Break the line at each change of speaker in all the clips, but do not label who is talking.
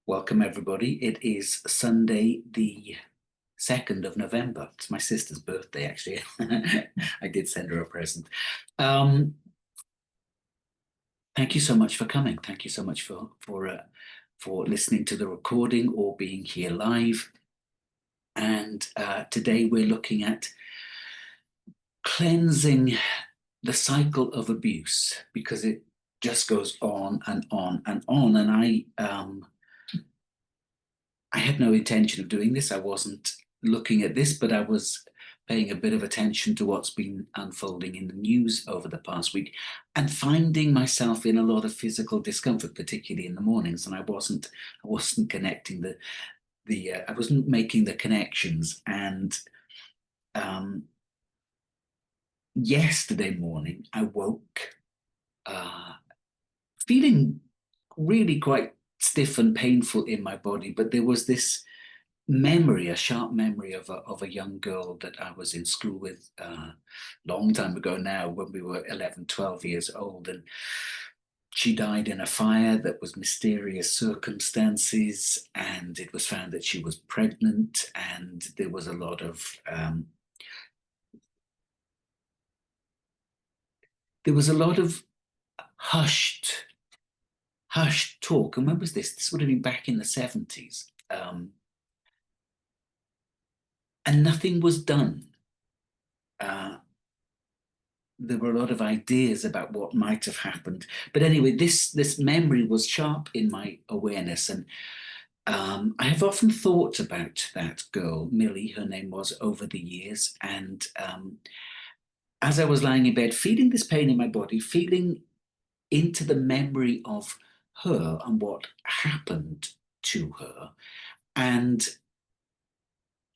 Welcome, everybody. It is Sunday, the 2nd of November. It's my sister's birthday, actually. I did send her a present. Thank you so much for coming. Thank you so much for listening to the recording or being here live. And today we're looking at cleansing the cycle of abuse, because it just goes on and on and on. And I had no intention of doing this. I wasn't looking at this, but I was paying a bit of attention to what's been unfolding in the news over the past week and finding myself in a lot of physical discomfort, particularly in the mornings. And I wasn't connecting I wasn't making the connections. And yesterday morning, I woke feeling really quite stiff and painful in my body, but there was this memory, a sharp memory of a young girl that I was in school with a long time ago now, when we were 11, 12 years old. And she died in a fire that was mysterious circumstances, and it was found that she was pregnant, and there was a lot of hushed talk. And when was this? This would have been back in the 70s. And nothing was done. There were a lot of ideas about what might have happened. But anyway, this memory was sharp in my awareness. And I have often thought about that girl, Millie, her name was, over the years. And as I was lying in bed, feeling this pain in my body, feeling into the memory of her and what happened to her, and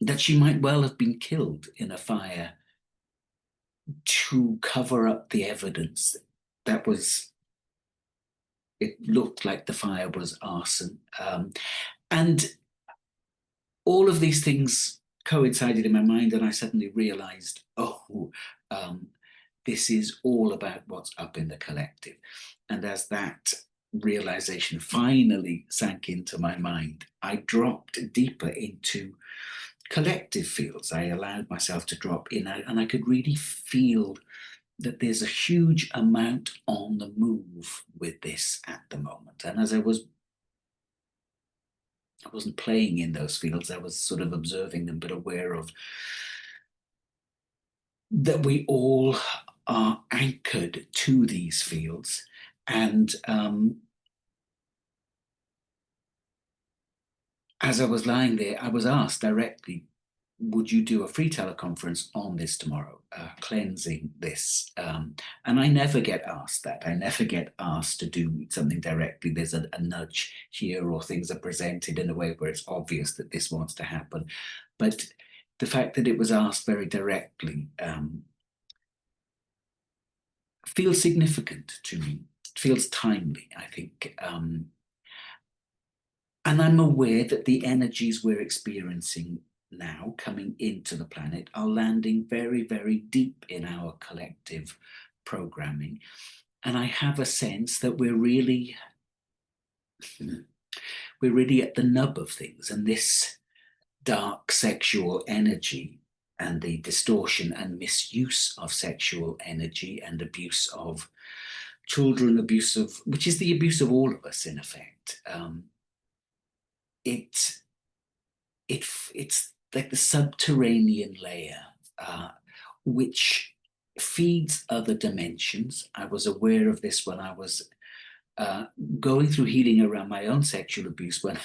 that she might well have been killed in a fire to cover up the evidence. It looked like the fire was arson. And all of these things coincided in my mind, and I suddenly realized, this is all about what's up in the collective. And as that realization finally sank into my mind, I dropped deeper into collective fields. I allowed myself to drop in, and I could really feel that there's a huge amount on the move with this at the moment. And as I wasn't playing in those fields, I was sort of observing them, but aware of that we all are anchored to these fields. And as I was lying there, I was asked directly, would you do a free teleconference on this tomorrow, cleansing this? And I never get asked that. I never get asked to do something directly. There's a nudge here, or things are presented in a way where it's obvious that this wants to happen. But the fact that it was asked very directly feels significant to me. It feels timely, I think. And I'm aware that the energies we're experiencing now coming into the planet are landing very, very deep in our collective programming. And I have a sense that we're really at the nub of things. And this dark sexual energy and the distortion and misuse of sexual energy and abuse of children, which is the abuse of all of us, in effect. It's like the subterranean layer, which feeds other dimensions. I was aware of this when I was going through healing around my own sexual abuse, when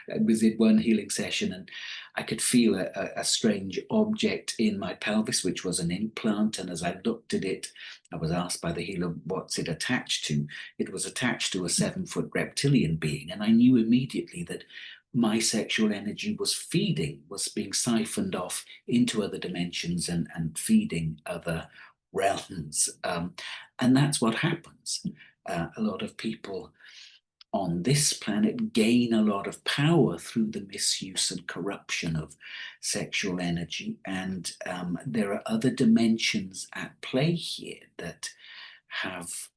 I was in one healing session, and I could feel a strange object in my pelvis, which was an implant. And as I looked at it, I was asked by the healer, what's it attached to? It was attached to a 7-foot reptilian being. And I knew immediately that my sexual energy was being siphoned off into other dimensions and feeding other realms. And that's what happens. A lot of people on this planet gain a lot of power through the misuse and corruption of sexual energy. And there are other dimensions at play here that have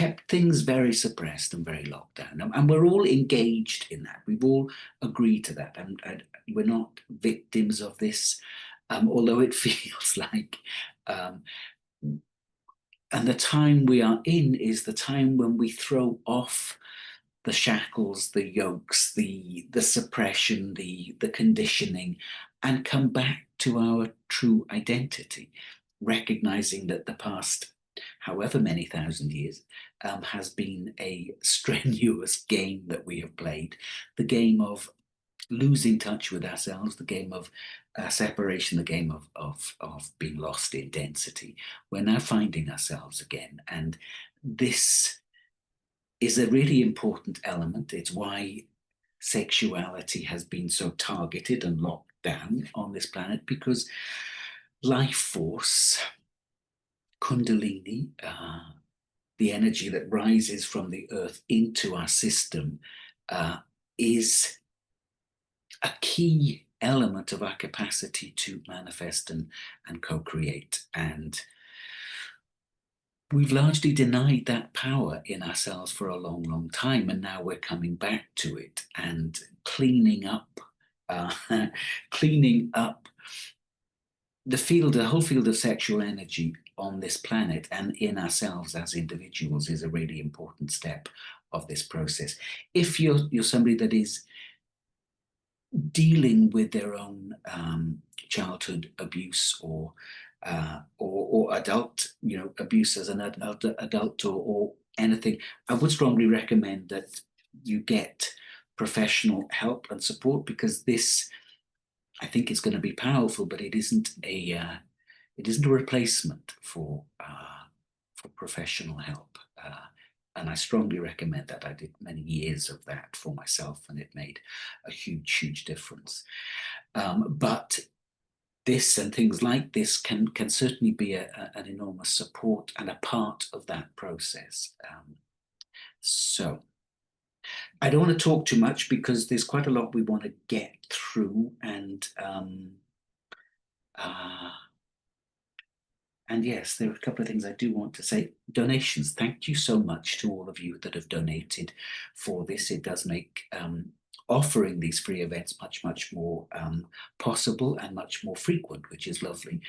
kept things very suppressed and very locked down. And we're all engaged in that. We've all agreed to that. And we're not victims of this, although it feels like. Um, and the time we are in is the time when we throw off the shackles, the yokes, the suppression, the conditioning, and come back to our true identity, recognizing that the past, however many thousand years, has been a strenuous game that we have played, the game of losing touch with ourselves, the game of separation, the game of being lost in density. We're now finding ourselves again, and this is a really important element. It's why sexuality has been so targeted and locked down on this planet, because life force, Kundalini, the energy that rises from the earth into our system, is a key element of our capacity to manifest and co-create. And we've largely denied that power in ourselves for a long, long time. And now we're coming back to it and cleaning up, uh, cleaning up the whole field of sexual energy on this planet and in ourselves as individuals is a really important step of this process. If you're somebody that is dealing with their own childhood abuse or adult, abuse as an adult or anything, I would strongly recommend that you get professional help and support, because this, I think, is going to be powerful, but it isn't a replacement for professional help. And I strongly recommend that. I did many years of that for myself, and it made a huge, huge difference. But this and things like this can certainly be an enormous support and a part of that process. So I don't want to talk too much because there's quite a lot we want to get through, and yes, there are a couple of things I do want to say. Donations. Thank you so much to all of you that have donated for this. It does make offering these free events much, much more possible and much more frequent, which is lovely.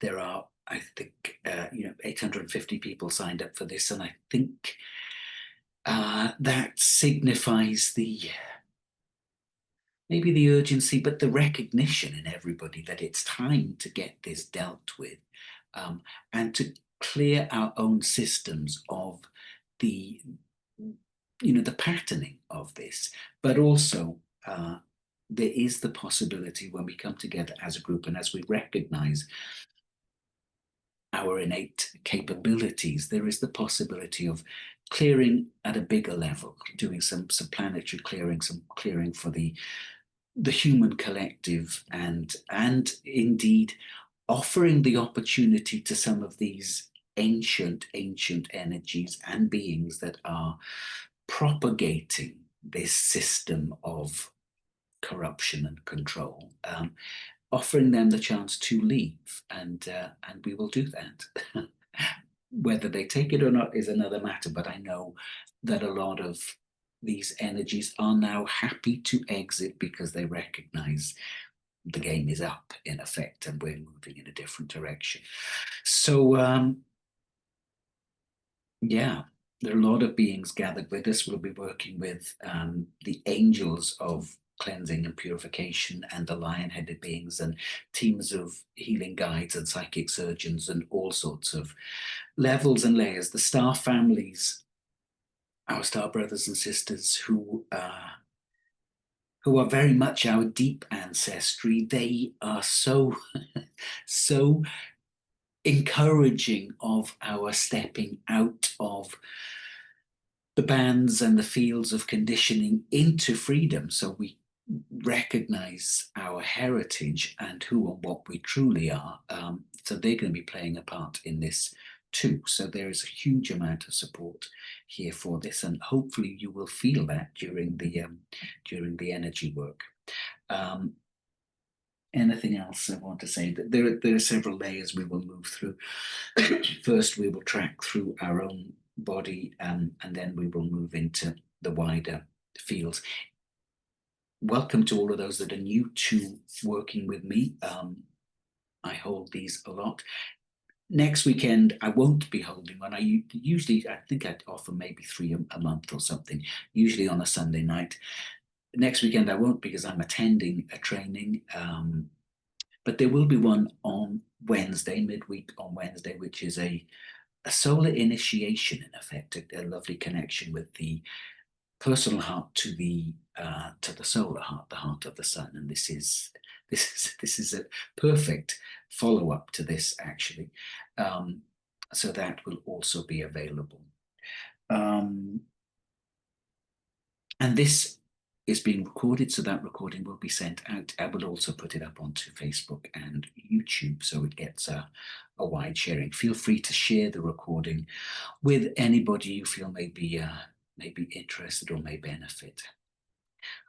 There are, I think, 850 people signed up for this, and I think that signifies maybe the urgency, but the recognition in everybody that it's time to get this dealt with, and to clear our own systems of the patterning of this. But also, there is the possibility, when we come together as a group and as we recognize our innate capabilities, there is the possibility of clearing at a bigger level, doing some planetary clearing, some clearing for the human collective, and indeed offering the opportunity to some of these ancient energies and beings that are propagating this system of corruption and control, offering them the chance to leave, and we will do that. Whether they take it or not is another matter, but I know that a lot of these energies are now happy to exit because they recognize the game is up, in effect, and we're moving in a different direction. So yeah, there are a lot of beings gathered with us. We'll be working with the angels of cleansing and purification, and the lion-headed beings, and teams of healing guides and psychic surgeons, and all sorts of levels and layers. The star families, our star brothers and sisters, who are very much our deep ancestry, they are so so encouraging of our stepping out of the bands and the fields of conditioning into freedom, so we recognize our heritage and who and what we truly are. So they're going to be playing a part in this too. So there is a huge amount of support here for this, and hopefully you will feel that during the energy work. Anything else I want to say? There are several layers we will move through. First, we will track through our own body, and then we will move into the wider fields. Welcome to all of those that are new to working with me. I hold these a lot. Next weekend, I won't be holding one. I think I'd offer maybe three a month or something, usually on a Sunday night. Next weekend, I won't because I'm attending a training. But there will be one on Wednesday, midweek on Wednesday, which is a solar initiation, in effect, a lovely connection with the personal heart to the solar heart, the heart of the sun. And this is a perfect follow-up to this, actually. So that will also be available. And this is being recorded, so that recording will be sent out. I will also put it up onto Facebook and YouTube so it gets a wide sharing. Feel free to share the recording with anybody you feel may be interested or may benefit.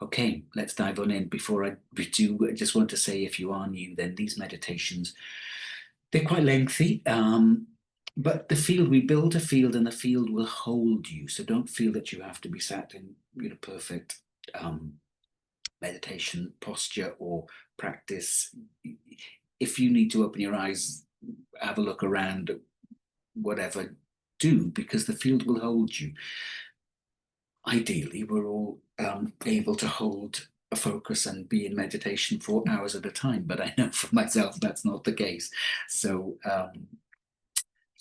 Okay, let's dive on in. Before I do, I just want to say, if you are new, then these meditations, they're quite lengthy. But we build a field, and the field will hold you. So don't feel that you have to be sat in perfect meditation posture or practice. If you need to open your eyes, have a look around, whatever, do, because the field will hold you. Ideally, we're all able to hold a focus and be in meditation for hours at a time, but I know for myself that's not the case. So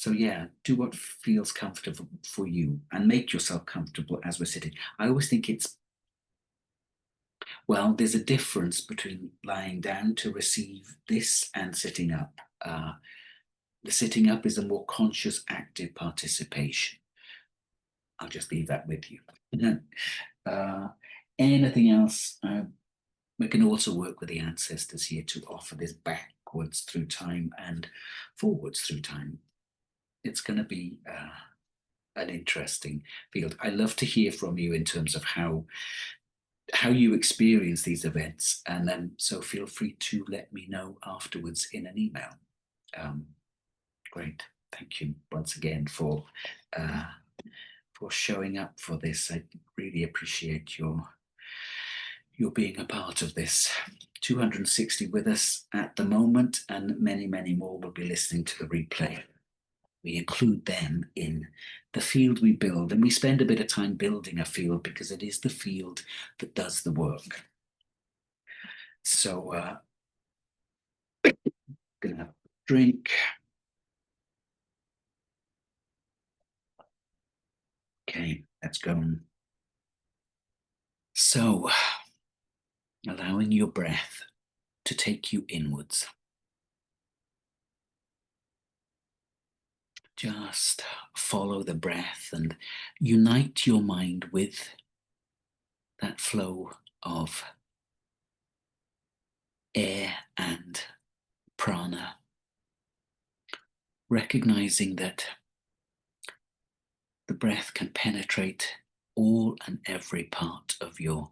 yeah, do what feels comfortable for you and make yourself comfortable as we're sitting. I always think there's a difference between lying down to receive this and sitting up. The sitting up is a more conscious, active participation. I'll just leave that with you. Anything else? We can also work with the ancestors here to offer this backwards through time and forwards through time. It's going to be an interesting field. I love to hear from you in terms of how you experience these events, and then so feel free to let me know afterwards in an email. Great, thank you once again for showing up for this. I really appreciate your being a part of this. 260 with us at the moment, and many, many more will be listening to the replay. We include them in the field we build, and we spend a bit of time building a field because it is the field that does the work. So, gonna have a drink. Okay, let's go. So, allowing your breath to take you inwards. Just follow the breath and unite your mind with that flow of air and prana, recognizing that the breath can penetrate all and every part of your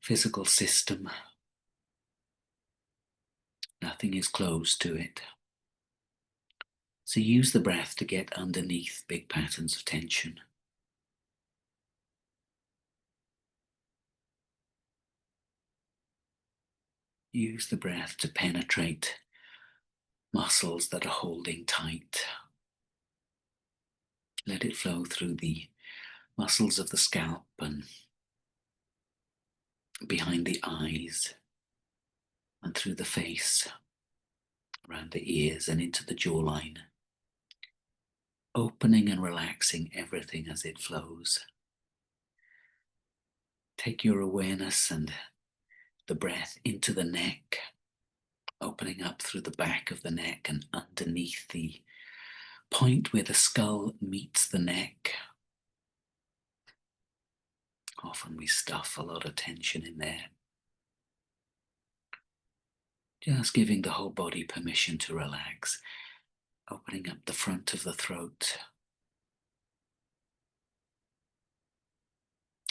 physical system. Nothing is closed to it. So use the breath to get underneath big patterns of tension. Use the breath to penetrate muscles that are holding tight. Let it flow through the muscles of the scalp and behind the eyes and through the face, around the ears and into the jawline, opening and relaxing everything as it flows. Take your awareness and the breath into the neck, opening up through the back of the neck and underneath the point where the skull meets the neck. Often we stuff a lot of tension in there. Just giving the whole body permission to relax, opening up the front of the throat,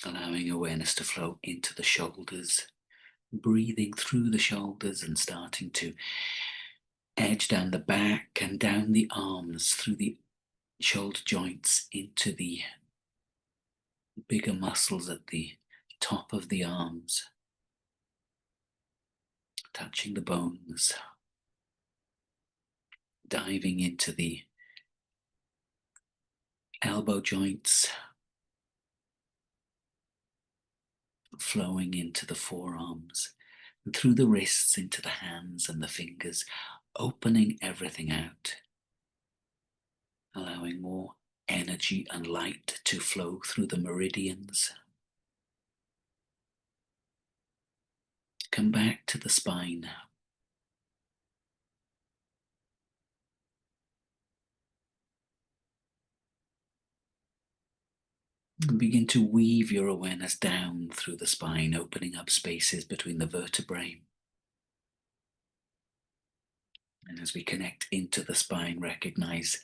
allowing awareness to flow into the shoulders, breathing through the shoulders and starting to edge down the back and down the arms, through the shoulder joints into the bigger muscles at the top of the arms, touching the bones, diving into the elbow joints, flowing into the forearms, and through the wrists into the hands and the fingers, opening everything out, allowing more energy and light to flow through the meridians. Come back to the spine. And begin to weave your awareness down through the spine, opening up spaces between the vertebrae. And as we connect into the spine, recognize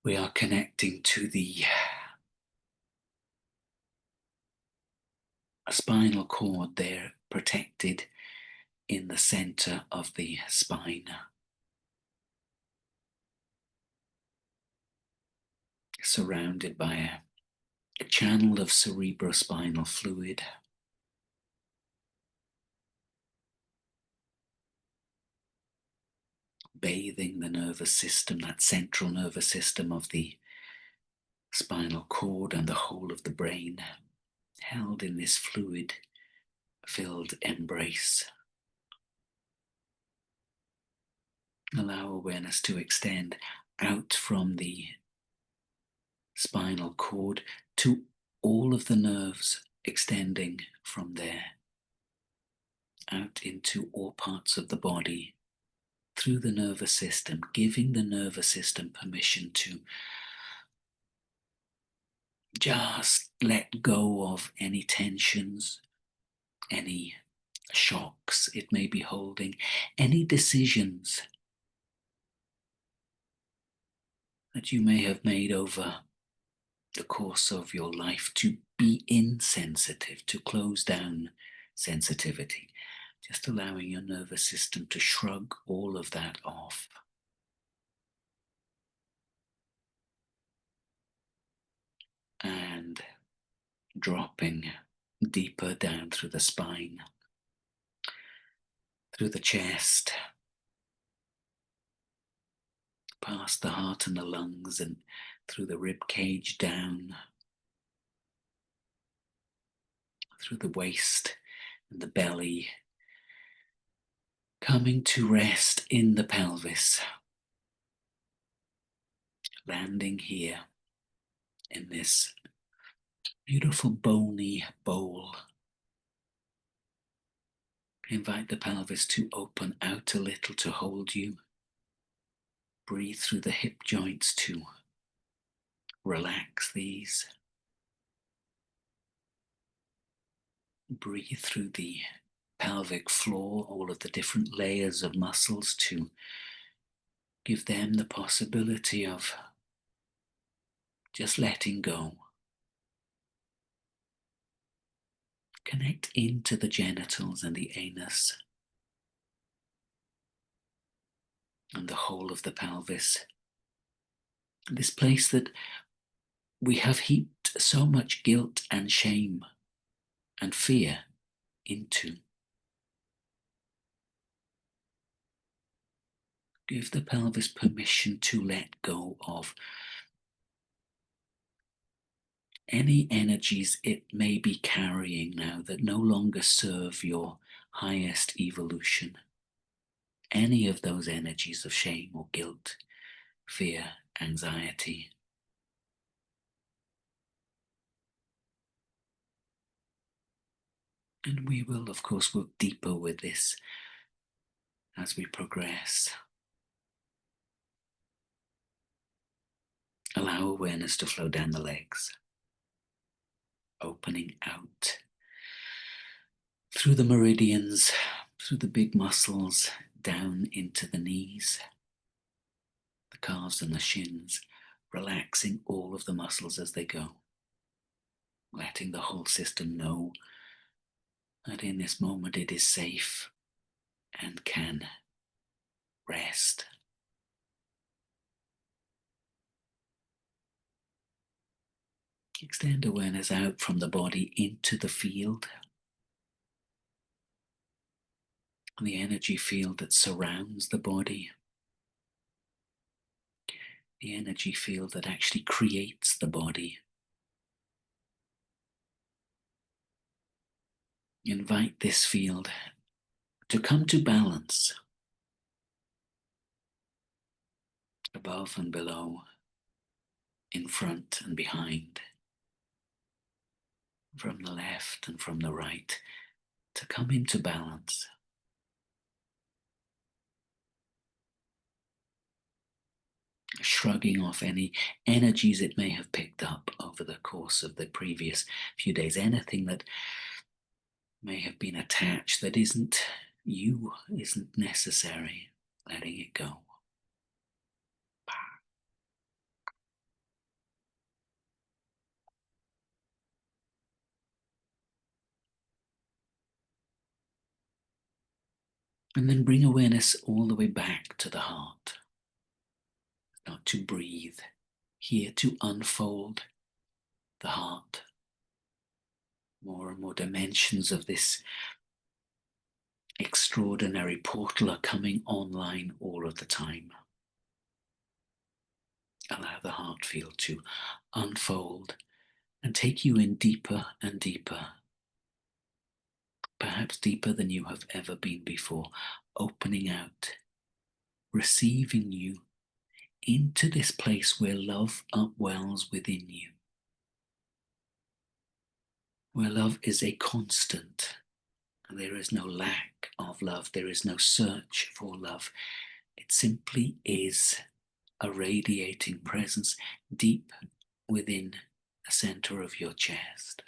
we are connecting to the spinal cord there, protected in the center of the spine, surrounded by a channel of cerebrospinal fluid. Bathing the nervous system, that central nervous system of the spinal cord and the whole of the brain, held in this fluid-filled embrace. Allow awareness to extend out from the spinal cord to all of the nerves, extending from there out into all parts of the body, through the nervous system, giving the nervous system permission to just let go of any tensions, any shocks it may be holding, any decisions that you may have made over the course of your life to be insensitive, to close down sensitivity. Just allowing your nervous system to shrug all of that off. And dropping deeper down through the spine, through the chest, past the heart and the lungs, and through the rib cage down, through the waist and the belly, coming to rest in the pelvis, landing here in this beautiful bony bowl. Invite the pelvis to open out a little to hold you. Breathe through the hip joints to relax these. Breathe through the pelvic floor, all of the different layers of muscles, to give them the possibility of just letting go. Connect into the genitals and the anus and the whole of the pelvis. This place that we have heaped so much guilt and shame and fear into. Give the pelvis permission to let go of any energies it may be carrying now that no longer serve your highest evolution. Any of those energies of shame or guilt, fear, anxiety. And we will, of course, work deeper with this as we progress. Allow awareness to flow down the legs, opening out through the meridians, through the big muscles, down into the knees, the calves and the shins, relaxing all of the muscles as they go, letting the whole system know that in this moment it is safe and can rest. Extend awareness out from the body into the field, the energy field that surrounds the body, the energy field that actually creates the body. Invite this field to come to balance above and below, in front and behind, from the left and from the right, to come into balance. Shrugging off any energies it may have picked up over the course of the previous few days, anything that may have been attached that isn't you, isn't necessary, letting it go. And then bring awareness all the way back to the heart. Not to breathe, here to unfold the heart. More and more dimensions of this extraordinary portal are coming online all of the time. Allow the heart field to unfold and take you in deeper and deeper, perhaps deeper than you have ever been before, opening out, receiving you into this place where love upwells within you, where love is a constant. There is no lack of love. There is no search for love. It simply is a radiating presence deep within the center of your chest.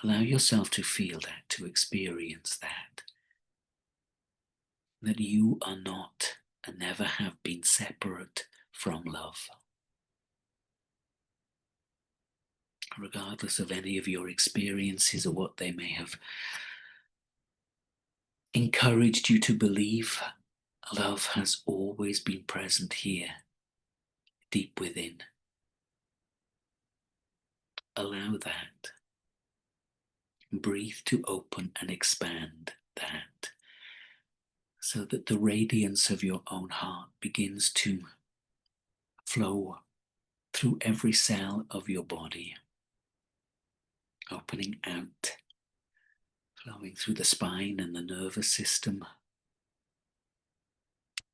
Allow yourself to feel that, to experience that you are not and never have been separate from love. Regardless of any of your experiences or what they may have encouraged you to believe, love has always been present here, deep within. Allow that. Breathe to open and expand that, so that the radiance of your own heart begins to flow through every cell of your body, opening out, flowing through the spine and the nervous system,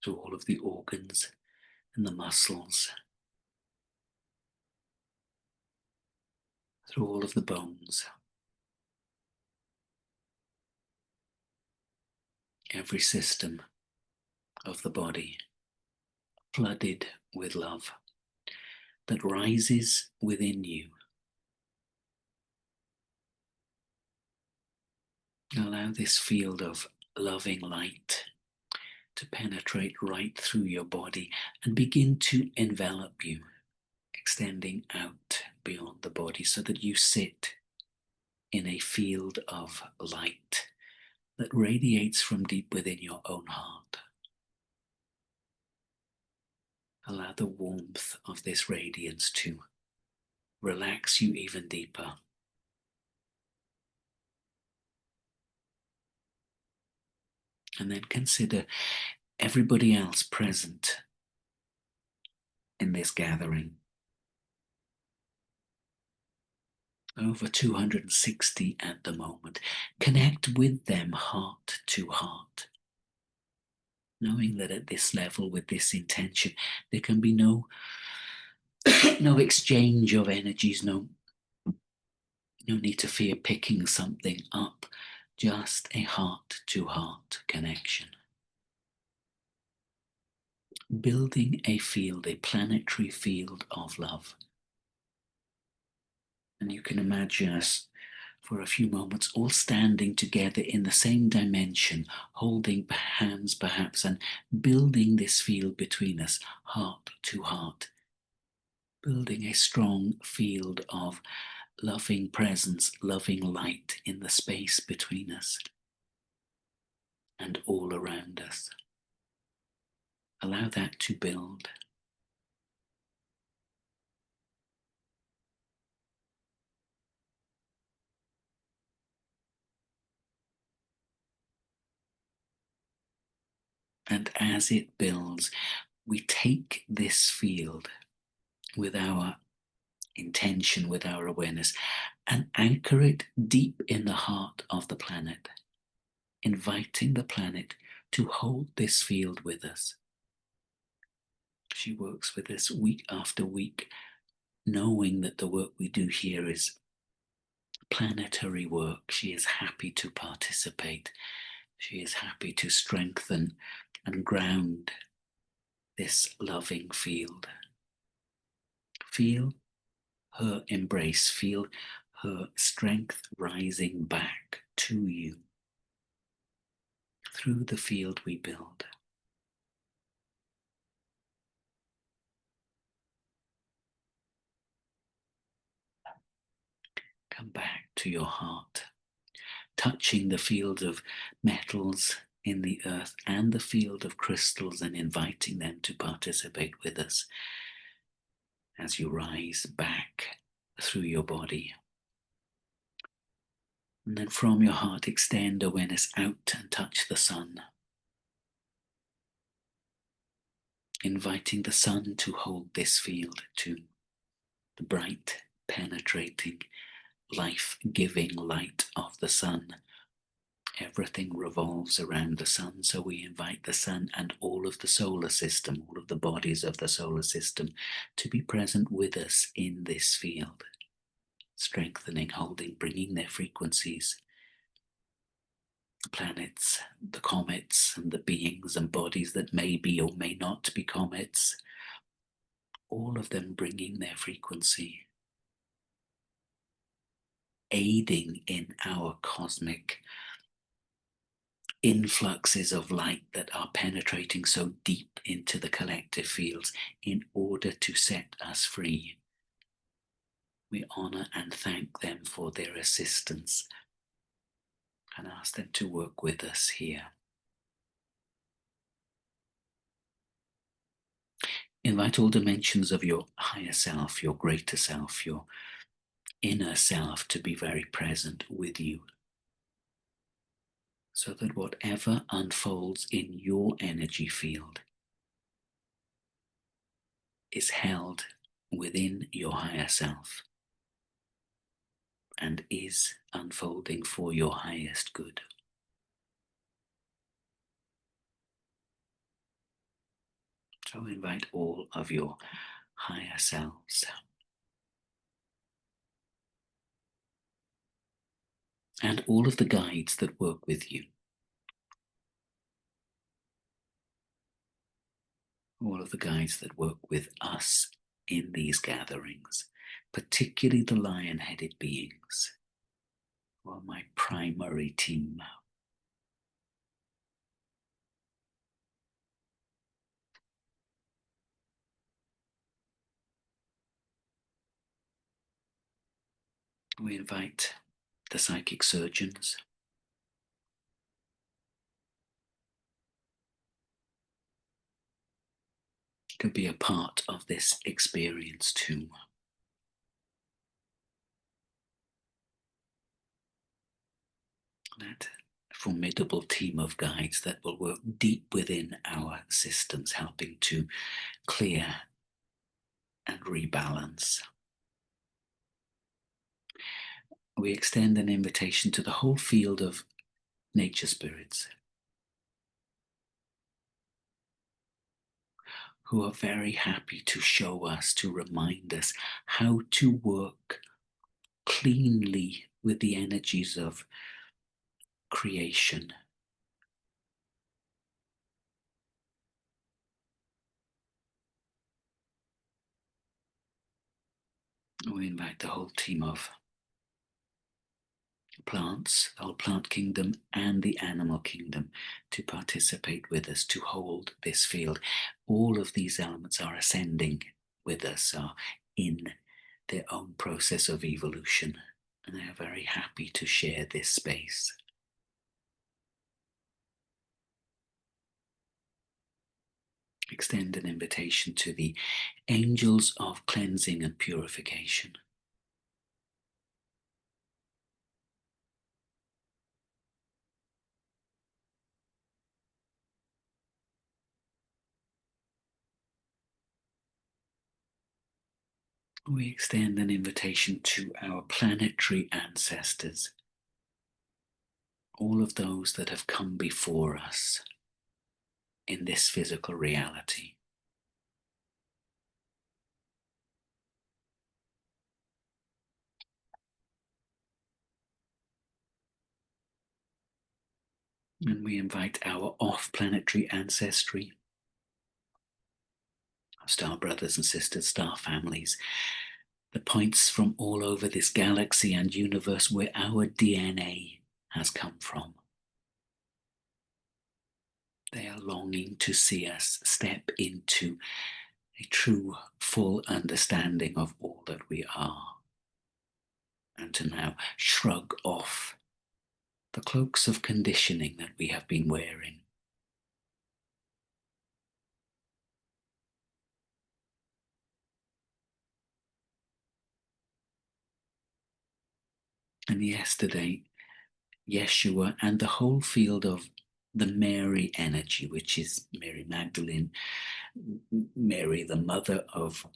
through all of the organs and the muscles, through all of the bones. Every system of the body flooded with love that rises within you. Allow this field of loving light to penetrate right through your body and begin to envelop you, extending out beyond the body so that you sit in a field of light that radiates from deep within your own heart. Allow the warmth of this radiance to relax you even deeper. And then consider everybody else present in this gathering. Over 260 at the moment. Connect with them heart to heart, knowing that at this level, with this intention, there can be no exchange of energies, no need to fear picking something up, just a heart to heart connection. Building a field, a planetary field of love. And you can imagine us for a few moments all standing together in the same dimension, holding hands perhaps, and building this field between us, heart to heart. Building a strong field of loving presence, loving light in the space between us and all around us. Allow that to build. And as it builds, we take this field with our intention, with our awareness, and anchor it deep in the heart of the planet, inviting the planet to hold this field with us. She works with us week after week, knowing that the work we do here is planetary work. She is happy to participate. She is happy to strengthen and ground this loving field. Feel her embrace, feel her strength rising back to you through the field we build. Come back to your heart, touching the field of metals in the earth and the field of crystals, and inviting them to participate with us as you rise back through your body. And then from your heart, extend awareness out and touch the sun, inviting the sun to hold this field too. The bright, penetrating, life-giving light of the sun. Everything revolves around the sun, so we invite the sun and all of the solar system, all of the bodies of the solar system, to be present with us in this field, strengthening, holding, bringing their frequencies. The planets, the comets, and the beings and bodies that may be or may not be comets, all of them bringing their frequency, aiding in our cosmic influxes of light that are penetrating so deep into the collective fields in order to set us free. We honor and thank them for their assistance and ask them to work with us here. Invite all dimensions of your higher self, your greater self, your inner self to be very present with you, so that whatever unfolds in your energy field is held within your higher self and is unfolding for your highest good. So invite all of your higher selves and all of the guides that work with you, all of the guides that work with us in these gatherings, particularly the lion-headed beings, who are my primary team. We invite the psychic surgeons, to be a part of this experience too. That formidable team of guides that will work deep within our systems, helping to clear and rebalance. We extend an invitation to the whole field of nature spirits, who are very happy to show us, to remind us how to work cleanly with the energies of creation. We invite the whole team of plants, the whole plant kingdom and the animal kingdom, to participate with us, to hold this field. All of these elements are ascending with us, are in their own process of evolution, and they are very happy to share this space. Extend an invitation to the angels of cleansing and purification. We extend an invitation to our planetary ancestors, all of those that have come before us in this physical reality. And we invite our off-planetary ancestry, our star brothers and sisters, star families, the points from all over this galaxy and universe where our DNA has come from. They are longing to see us step into a true, full understanding of all that we are, and to now shrug off the cloaks of conditioning that we have been wearing. And yesterday, Yeshua and the whole field of the Mary energy, which is Mary Magdalene, Mary, the mother of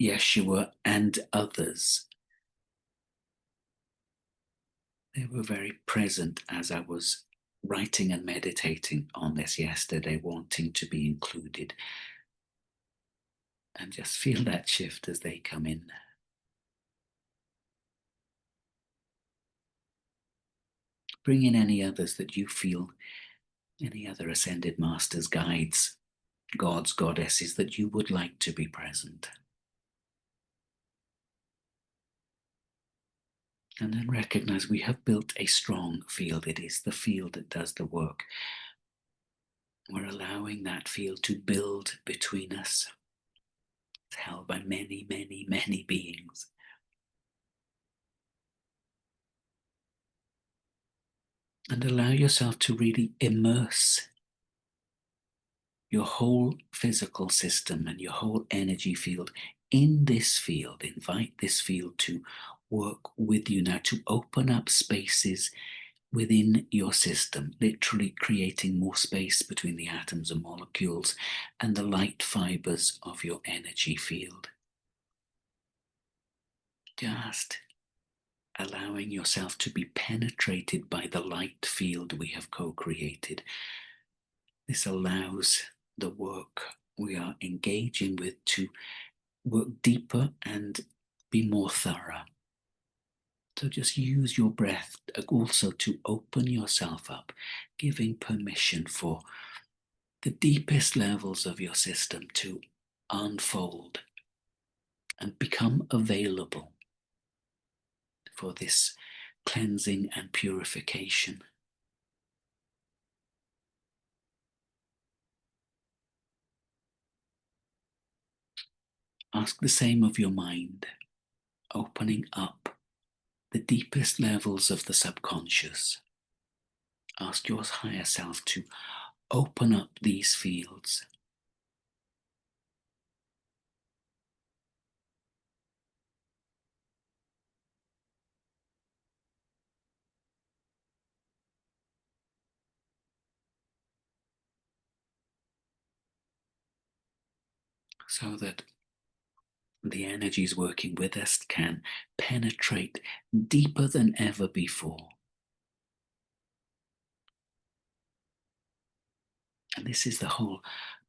Yeshua, and others, they were very present as I was writing and meditating on this yesterday, wanting to be included. And just feel that shift as they come in. Bring in any others that you feel, any other ascended masters, guides, gods, goddesses that you would like to be present. And then recognize we have built a strong field. It is the field that does the work. We're allowing that field to build between us. It's held by many, many, many beings. And allow yourself to really immerse your whole physical system and your whole energy field in this field. Invite this field to work with you now, to open up spaces within your system, literally creating more space between the atoms and molecules and the light fibers of your energy field. Just allowing yourself to be penetrated by the light field we have co-created. This allows the work we are engaging with to work deeper and be more thorough. So just use your breath also to open yourself up, giving permission for the deepest levels of your system to unfold and become available for this cleansing and purification. Ask the same of your mind, opening up the deepest levels of the subconscious. Ask your higher self to open up these fields. So that the energies working with us can penetrate deeper than ever before. And this is the whole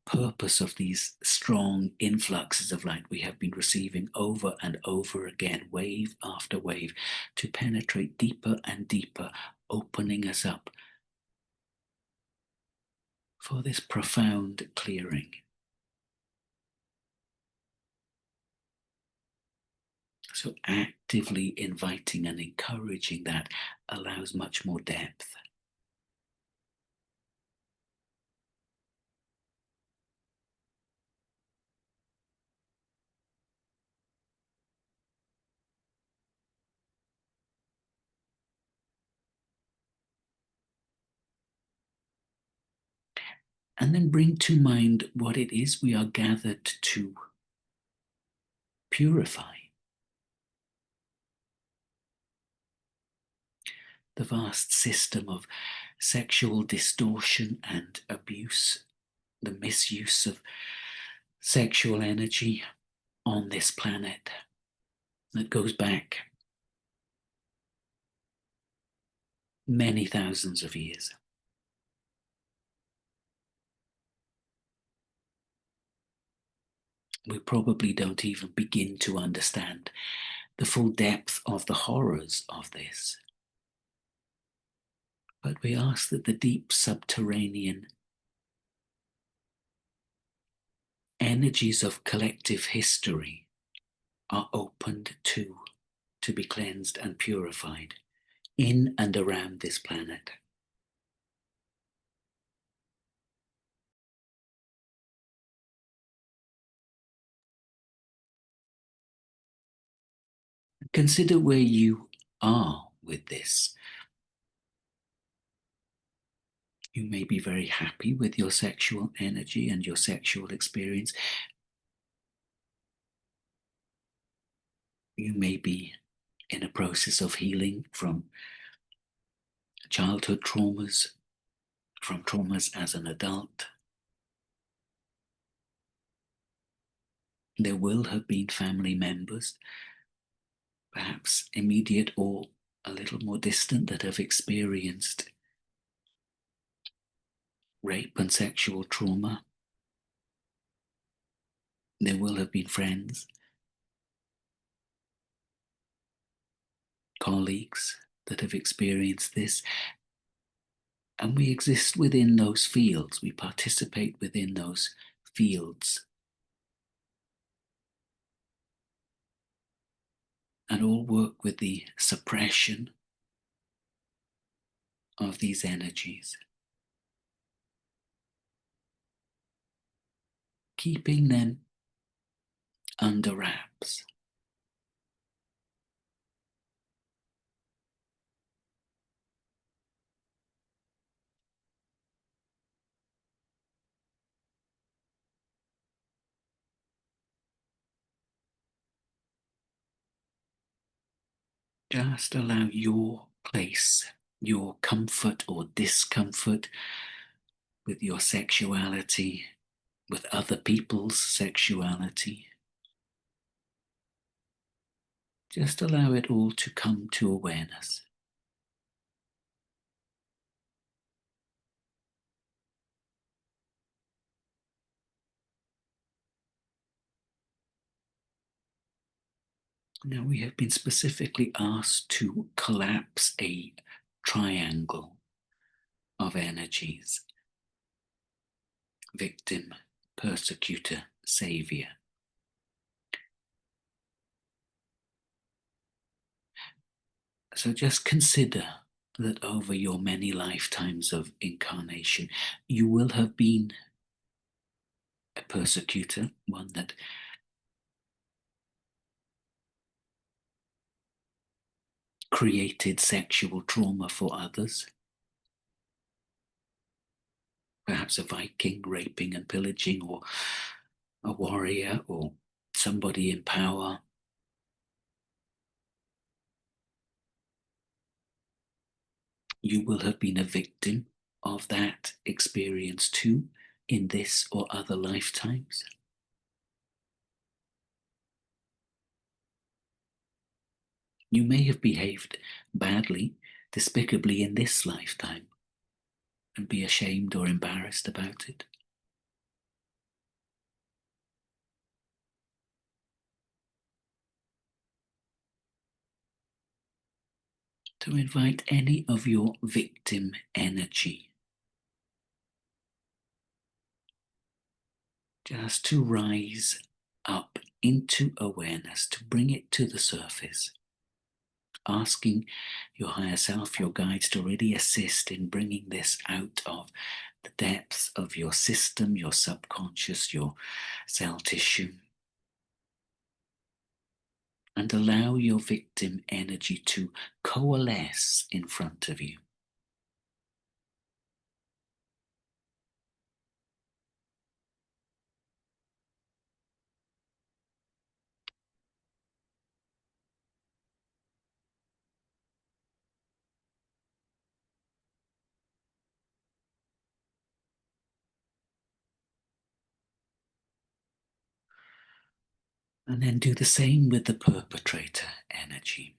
purpose of these strong influxes of light we have been receiving over and over again, wave after wave, to penetrate deeper and deeper, opening us up for this profound clearing. So actively inviting and encouraging that allows much more depth. And then bring to mind what it is we are gathered to purify. The vast system of sexual distortion and abuse, the misuse of sexual energy on this planet that goes back many thousands of years. We probably don't even begin to understand the full depth of the horrors of this. But we ask that the deep subterranean energies of collective history are opened to be cleansed and purified in and around this planet. Consider where you are with this. You may be very happy with your sexual energy and your sexual experience. You may be in a process of healing from childhood traumas, from traumas as an adult. There will have been family members, perhaps immediate or a little more distant, that have experienced rape and sexual trauma. There will have been friends, colleagues that have experienced this. And we exist within those fields. We participate within those fields. And all work with the suppression of these energies, keeping them under wraps. Just allow your place, your comfort or discomfort with your sexuality, with other people's sexuality. Just allow it all to come to awareness. Now, we have been specifically asked to collapse a triangle of energies: victim, persecutor, savior. So just consider that over your many lifetimes of incarnation, you will have been a persecutor, one that created sexual trauma for others. Perhaps a Viking raping and pillaging, or a warrior, or somebody in power. You will have been a victim of that experience too, in this or other lifetimes. You may have behaved badly, despicably in this lifetime, and be ashamed or embarrassed about it. To invite any of your victim energy just to rise up into awareness, to bring it to the surface, asking your higher self, your guides, to really assist in bringing this out of the depths of your system, your subconscious, your cell tissue, and allow your victim energy to coalesce in front of you. And then do the same with the perpetrator energy.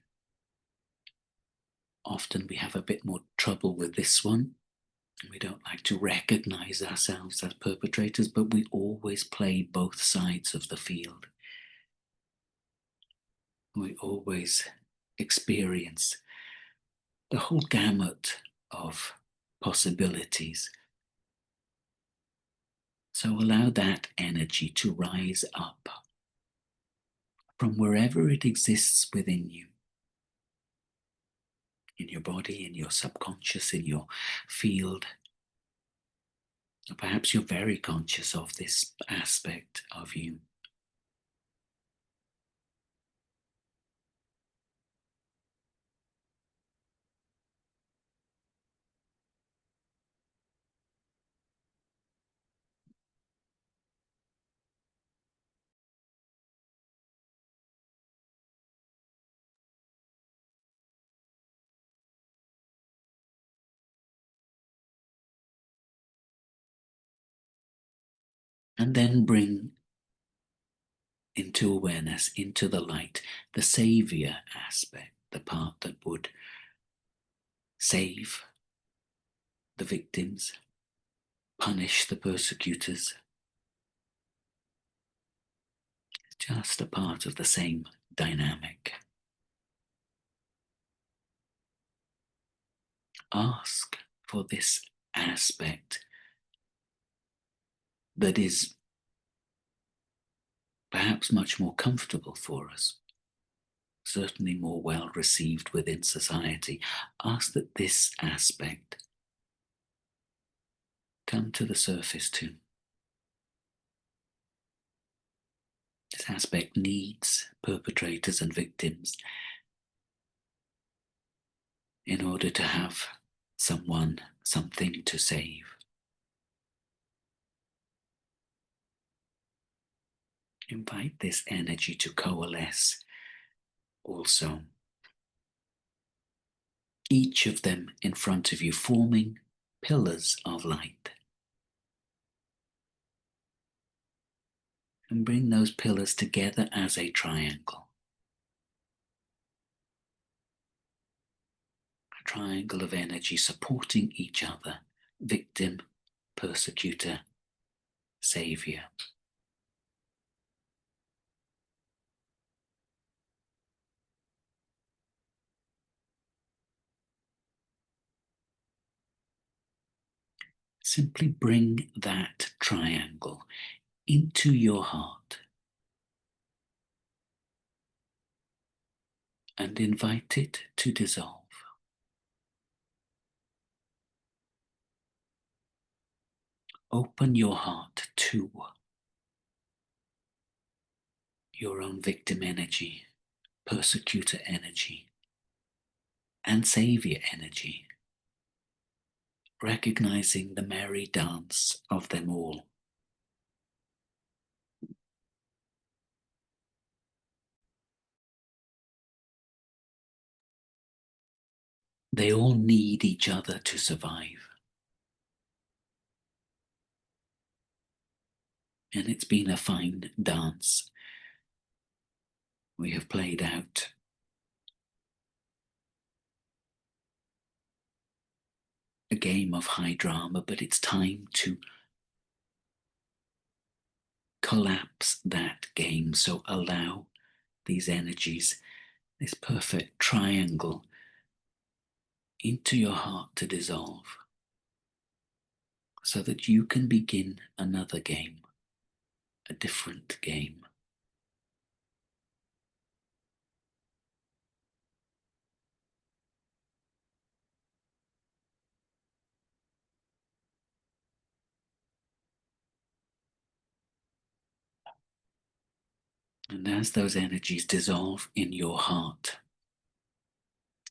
Often we have a bit more trouble with this one. We don't like to recognize ourselves as perpetrators, but we always play both sides of the field. We always experience the whole gamut of possibilities. So allow that energy to rise up from wherever it exists within you, in your body, in your subconscious, in your field. Or perhaps you're very conscious of this aspect of you. And then bring into awareness, into the light, the savior aspect, the part that would save the victims, punish the persecutors. Just a part of the same dynamic. Ask for this aspect that is perhaps much more comfortable for us, certainly more well received within society. Ask that this aspect come to the surface too. This aspect needs perpetrators and victims in order to have someone, something to save. Invite this energy to coalesce also. Each of them in front of you, forming pillars of light. And bring those pillars together as a triangle. A triangle of energy supporting each other, victim, persecutor, savior. Simply bring that triangle into your heart and invite it to dissolve. Open your heart to your own victim energy, persecutor energy, and savior energy, recognizing the merry dance of them all. They all need each other to survive. And it's been a fine dance. We have played out a game of high drama, but it's time to collapse that game. So allow these energies, this perfect triangle, into your heart to dissolve so that you can begin another game, a different game. And as those energies dissolve in your heart,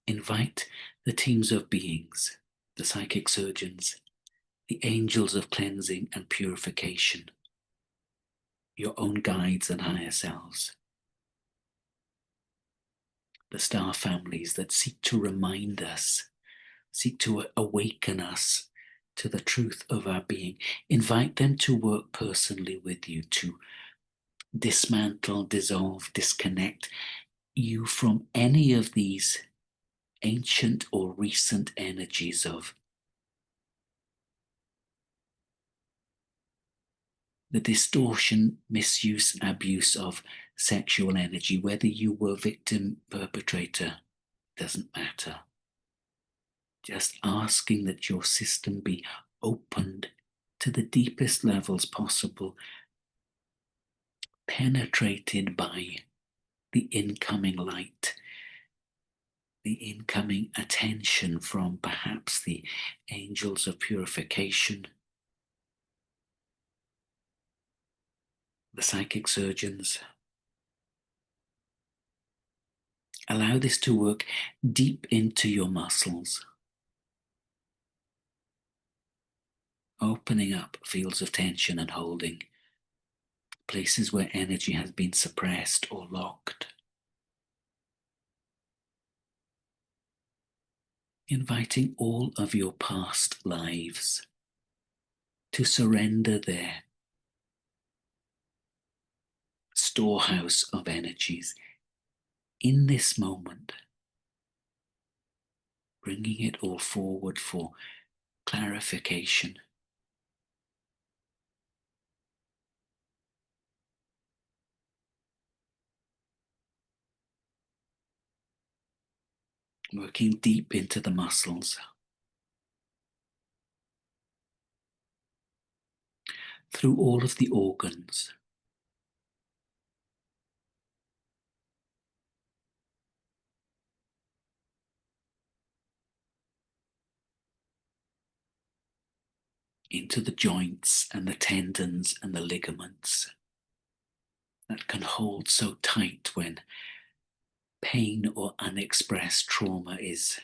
invite the teams of beings, the psychic surgeons, the angels of cleansing and purification, your own guides and higher selves, the star families that seek to remind us, seek to awaken us to the truth of our being. Invite them to work personally with you to dismantle, dissolve, disconnect you from any of these ancient or recent energies of the distortion, misuse, abuse of sexual energy, whether you were victim, perpetrator, doesn't matter. Just asking that your system be opened to the deepest levels possible, penetrated by the incoming light, the incoming attention from perhaps the angels of purification, the psychic surgeons. Allow this to work deep into your muscles, opening up fields of tension and holding, places where energy has been suppressed or locked. Inviting all of your past lives to surrender their storehouse of energies in this moment, bringing it all forward for clarification. Working deep into the muscles, through all of the organs, into the joints and the tendons and the ligaments that can hold so tight when pain or unexpressed trauma is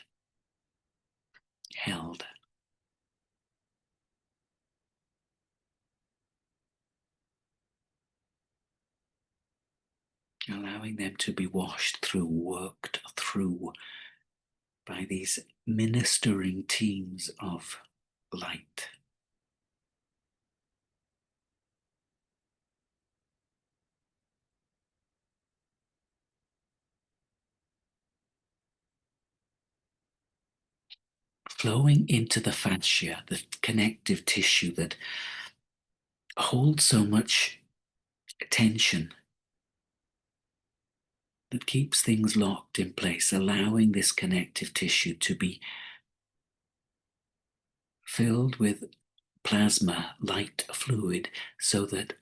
held. Allowing them to be washed through, worked through by these ministering teams of light. Flowing into the fascia, the connective tissue that holds so much tension, that keeps things locked in place, allowing this connective tissue to be filled with plasma, light fluid, so that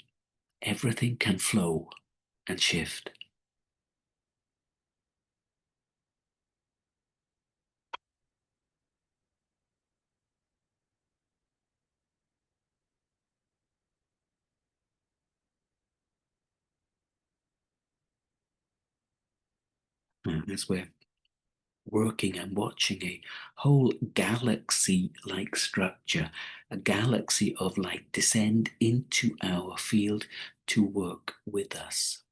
everything can flow and shift. As we're working and watching a whole galaxy-like structure, a galaxy of light descend into our field to work with us.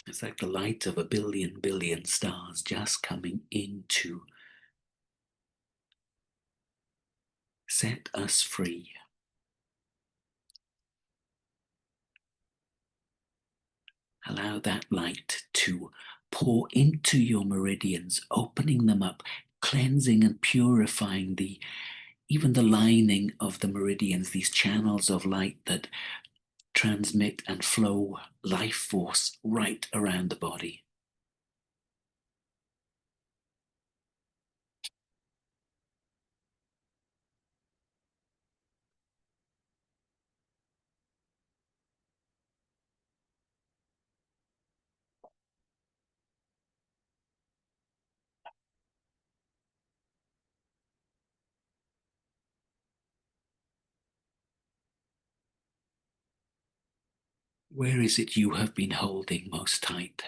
It's like the light of a billion stars just coming in to set us free. Allow that light to pour into your meridians, opening them up, cleansing and purifying even the lining of the meridians, these channels of light that transmit and flow life force right around the body. Where is it you have been holding most tight?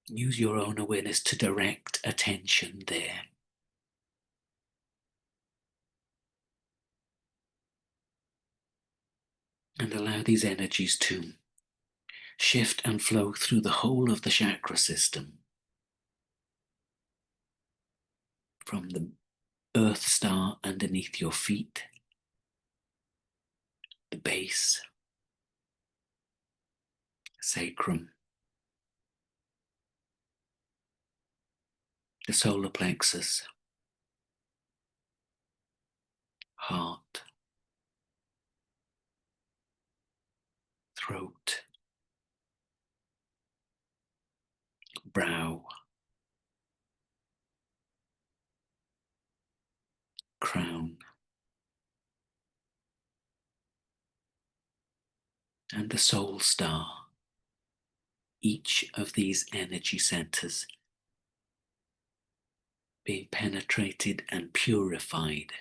Use your own awareness to direct attention there. And allow these energies to shift and flow through the whole of the chakra system. From the Earth star underneath your feet, the base, sacrum, the solar plexus, heart, throat, brow, crown, and the soul star. Each of these energy centers being penetrated and purified,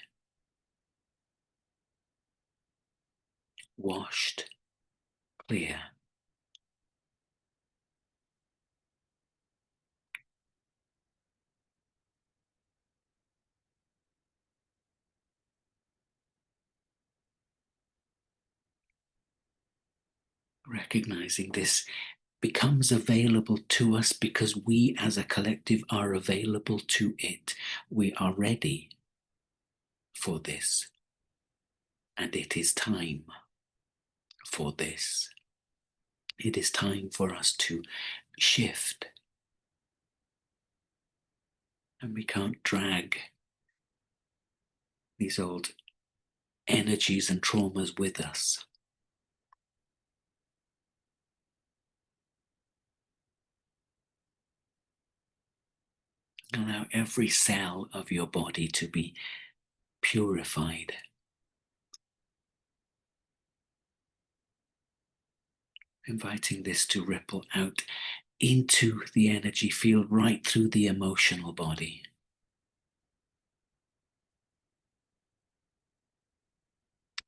washed clear. Recognizing this becomes available to us because we as a collective are available to it. We are ready for this, and it is time for this. It is time for us to shift, and we can't drag these old energies and traumas with us. Allow every cell of your body to be purified. Inviting this to ripple out into the energy field, right through the emotional body.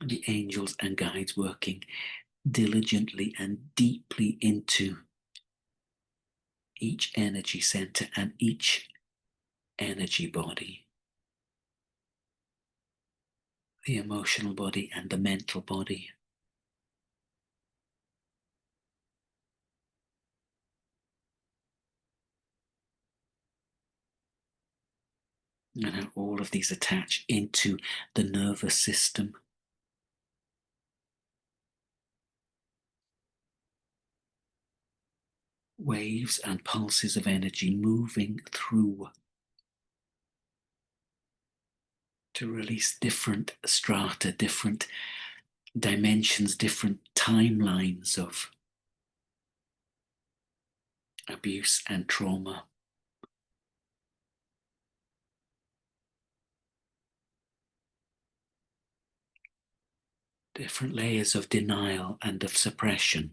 The angels and guides working diligently and deeply into each energy center and each energy body. The emotional body and the mental body. And how all of these attach into the nervous system. Waves and pulses of energy moving through to release different strata, different dimensions, different timelines of abuse and trauma. Different layers of denial and of suppression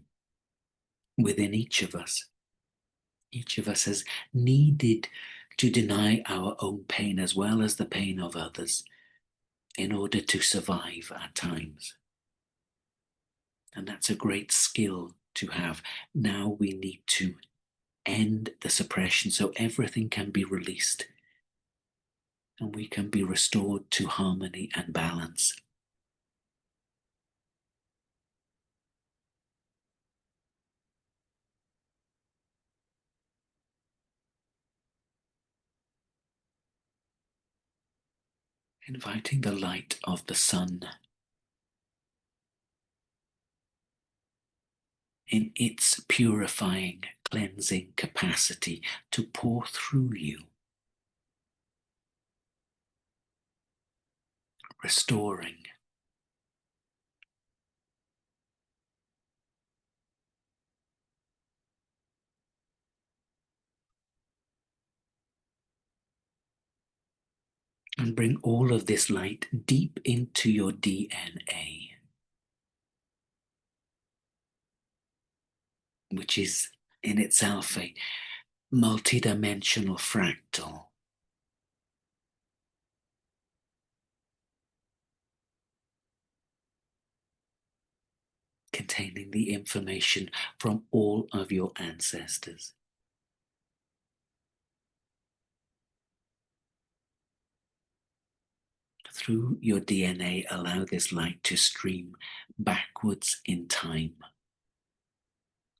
within each of us. Each of us has needed to deny our own pain as well as the pain of others in order to survive at times. And that's a great skill to have. Now we need to end the suppression so everything can be released and we can be restored to harmony and balance. Inviting the light of the sun in its purifying, cleansing capacity to pour through you, restoring, and bring all of this light deep into your DNA, which is in itself a multidimensional fractal. Containing the information from all of your ancestors. Through your DNA, allow this light to stream backwards in time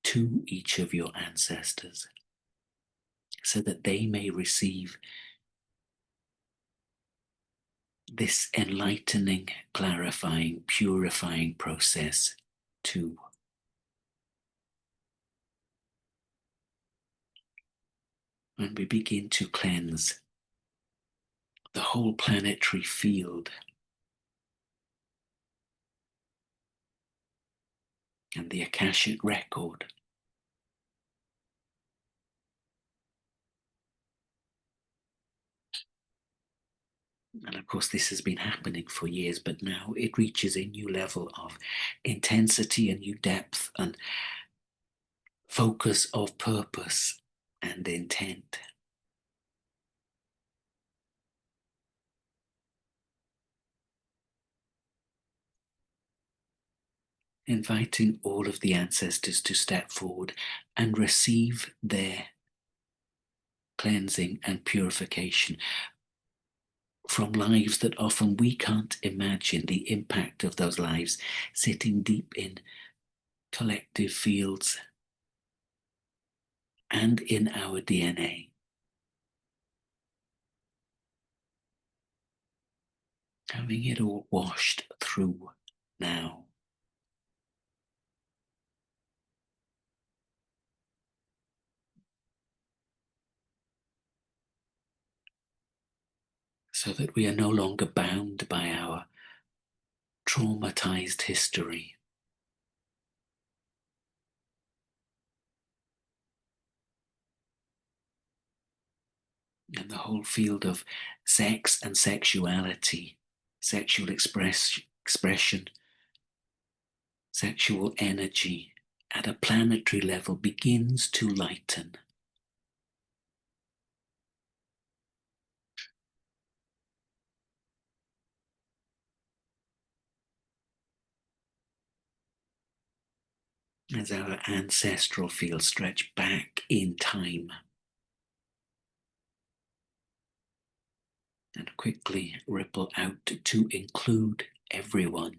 to each of your ancestors so that they may receive this enlightening, clarifying, purifying process too. When we begin to cleanse the whole planetary field and the Akashic record, and of course this has been happening for years, but now it reaches a new level of intensity, a new depth and focus of purpose and intent. Inviting all of the ancestors to step forward and receive their cleansing and purification from lives that often we can't imagine the impact of those lives sitting deep in collective fields and in our DNA. Having it all washed through now. So that we are no longer bound by our traumatized history. And the whole field of sex and sexuality, sexual expression, sexual energy at a planetary level begins to lighten. As our ancestral fields stretch back in time and quickly ripple out to include everyone.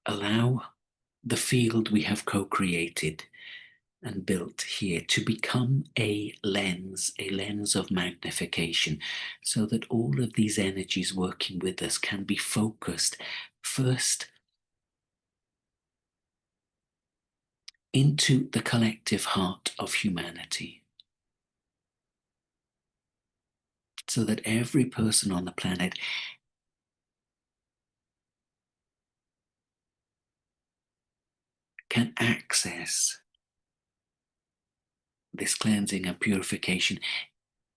Allow the field we have co-created and built here to become a lens of magnification, so that all of these energies working with us can be focused first into the collective heart of humanity, so that every person on the planet can access this cleansing and purification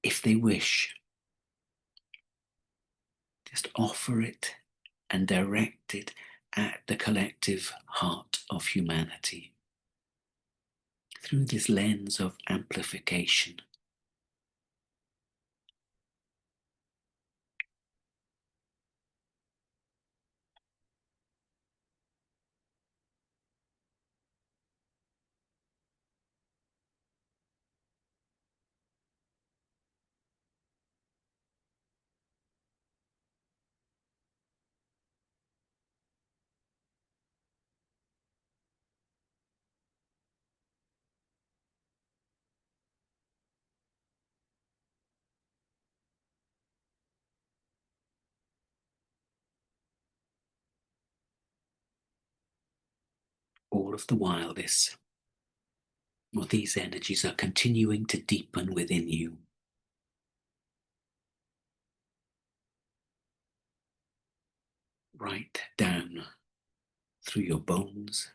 if they wish. Just offer it and direct it at the collective heart of humanity through this lens of amplification. All of the while these energies are continuing to deepen within you. Right down through your bones,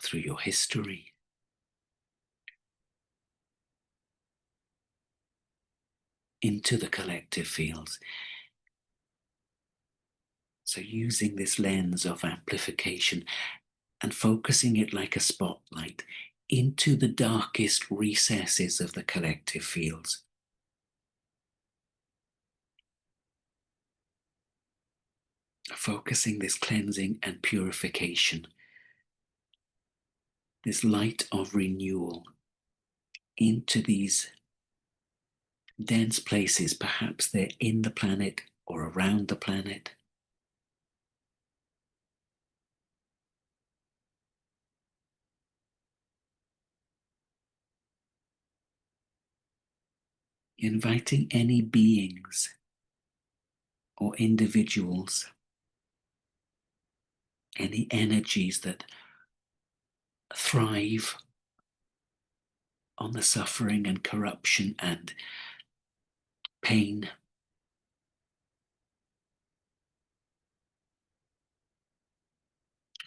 through your history, into the collective fields. So using this lens of amplification and focusing it like a spotlight into the darkest recesses of the collective fields. Focusing this cleansing and purification, this light of renewal into these dense places, perhaps they're in the planet or around the planet. Inviting any beings or individuals, any energies that thrive on the suffering and corruption and pain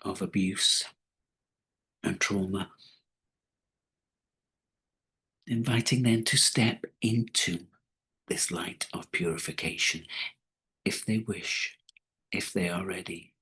of abuse and trauma, inviting them to step into this light of purification if they wish, if they are ready.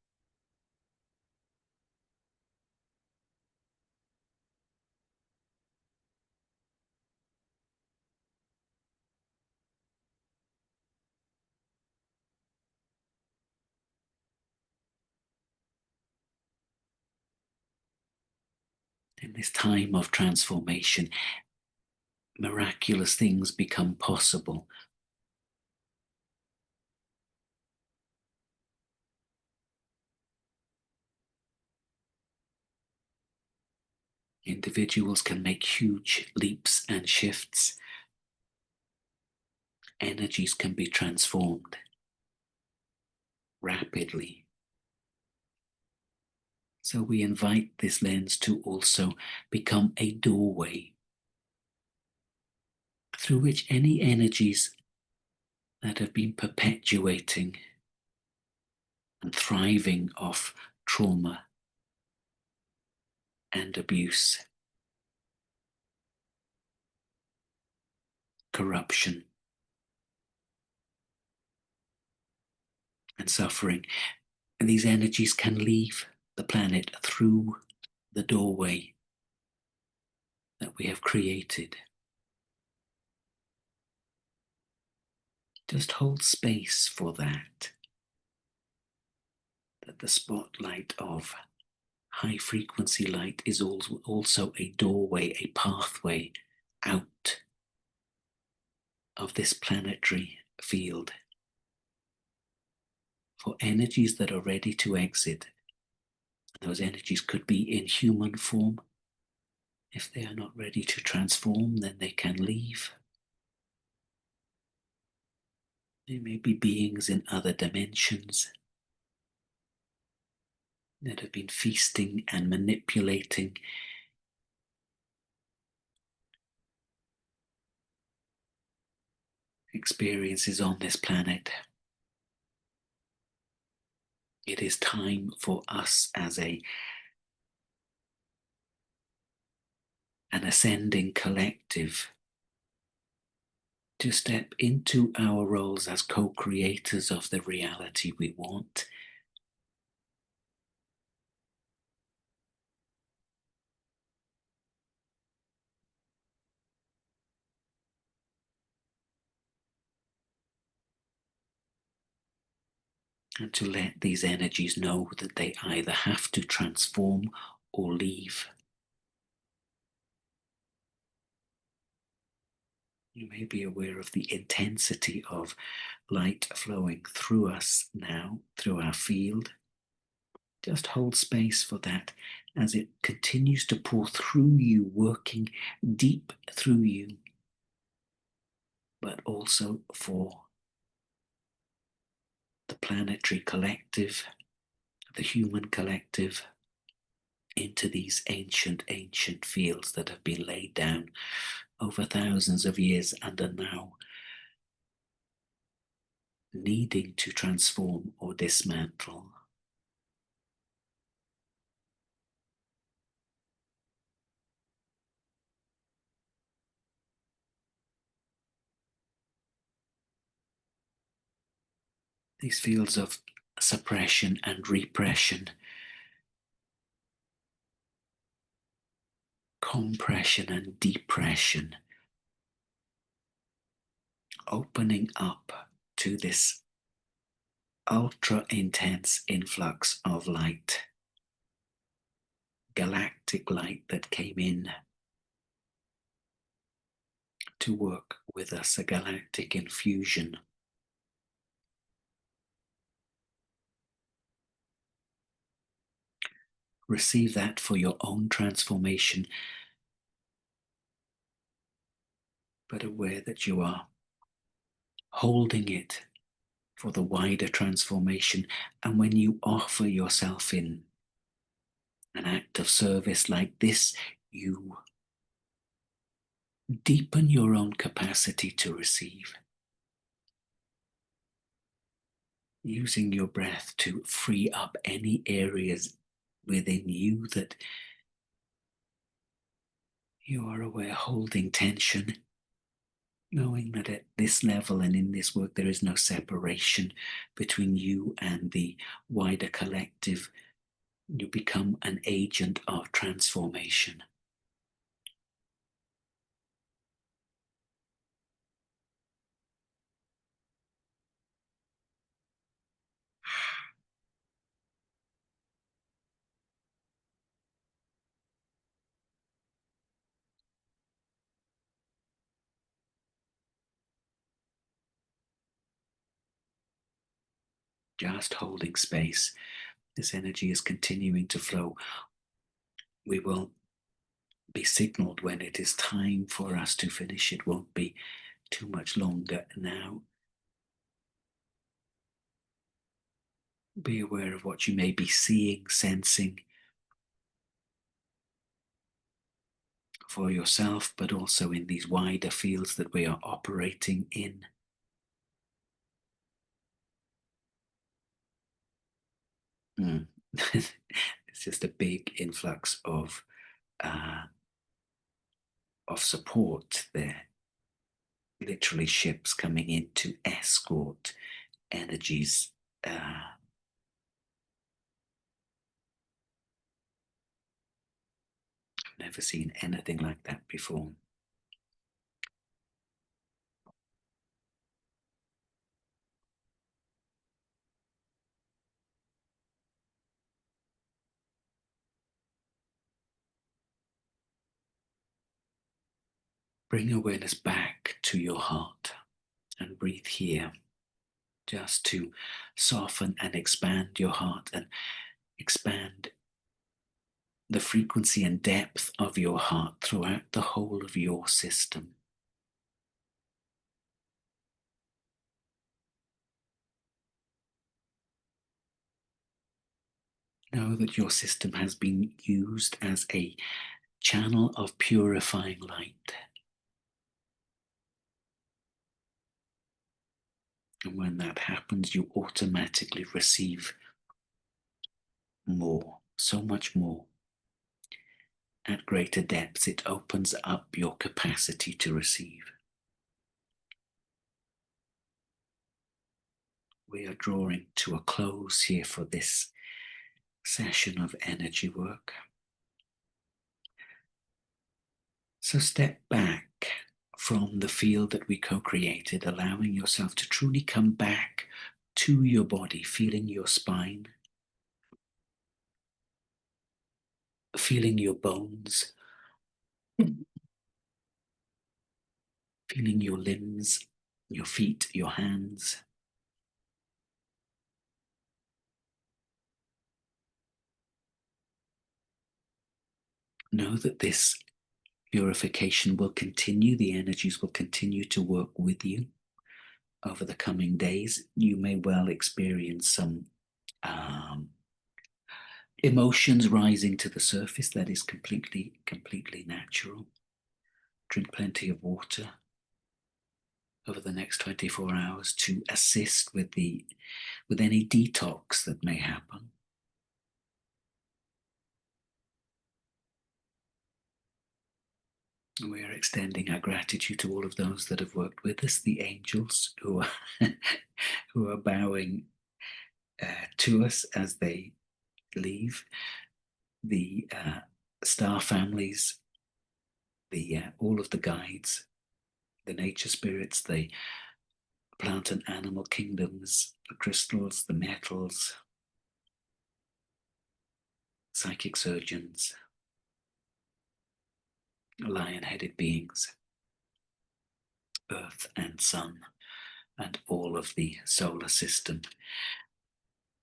In this time of transformation, miraculous things become possible. Individuals can make huge leaps and shifts. Energies can be transformed rapidly. So we invite this lens to also become a doorway through which any energies that have been perpetuating and thriving off trauma and abuse, corruption, and suffering, and these energies can leave the planet through the doorway that we have created. Just hold space for that the spotlight of high frequency light is also a doorway, a pathway out of this planetary field for energies that are ready to exit. Those energies could be in human form. If they are not ready to transform, then they can leave. They may be beings in other dimensions that have been feasting and manipulating experiences on this planet. It is time for us as an ascending collective to step into our roles as co-creators of the reality we want. And to let these energies know that they either have to transform or leave. You may be aware of the intensity of light flowing through us now, through our field. Just hold space for that as it continues to pour through you, working deep through you, but also for the planetary collective, the human collective, into these ancient fields that have been laid down over thousands of years and are now needing to transform or dismantle. These fields of suppression and repression, compression and depression, opening up to this ultra intense influx of light, galactic light that came in to work with us, a galactic infusion. Receive that for your own transformation, but aware that you are holding it for the wider transformation. And when you offer yourself in an act of service like this, you deepen your own capacity to receive, using your breath to free up any areas within you that you are aware holding tension, knowing that at this level and in this work there is no separation between you and the wider collective. You become an agent of transformation. Just holding space. This energy is continuing to flow. We will be signaled when it is time for us to finish. It won't be too much longer now. Be aware of what you may be seeing, sensing for yourself, but also in these wider fields that we are operating in. It's just a big influx of support there. Literally ships coming in to escort energies. I've never seen anything like that before. Bring awareness back to your heart and breathe here, just to soften and expand your heart and expand the frequency and depth of your heart throughout the whole of your system. Know that your system has been used as a channel of purifying light. And when that happens, you automatically receive more, so much more. At greater depths, it opens up your capacity to receive. We are drawing to a close here for this session of energy work. So step back from the field that we co-created, allowing yourself to truly come back to your body, feeling your spine, feeling your bones, feeling your limbs, your feet, your hands. Know that this purification will continue. The energies will continue to work with you over the coming days. You may well experience some emotions rising to the surface. That is completely natural. Drink plenty of water over the next 24 hours to assist with any detox that may happen. We are extending our gratitude to all of those that have worked with us, the angels who are, who are bowing to us as they leave, the star families, all of the guides, the nature spirits, the plant and animal kingdoms, the crystals, the metals, psychic surgeons, lion-headed beings. Earth and Sun and all of the solar system.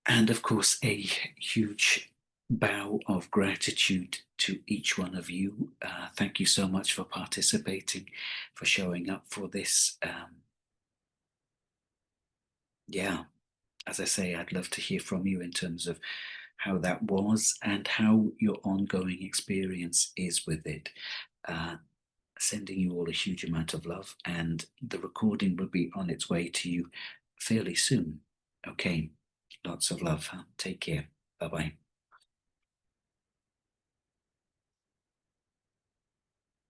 And of course, a huge bow of gratitude to each one of you. Thank you so much for participating, for showing up for this. Yeah, as I say, I'd love to hear from you in terms of how that was and how your ongoing experience is with it. Uh, Sending you all a huge amount of love, and the recording will be on its way to you fairly soon. Okay, lots of love. Huh? Take care. Bye bye.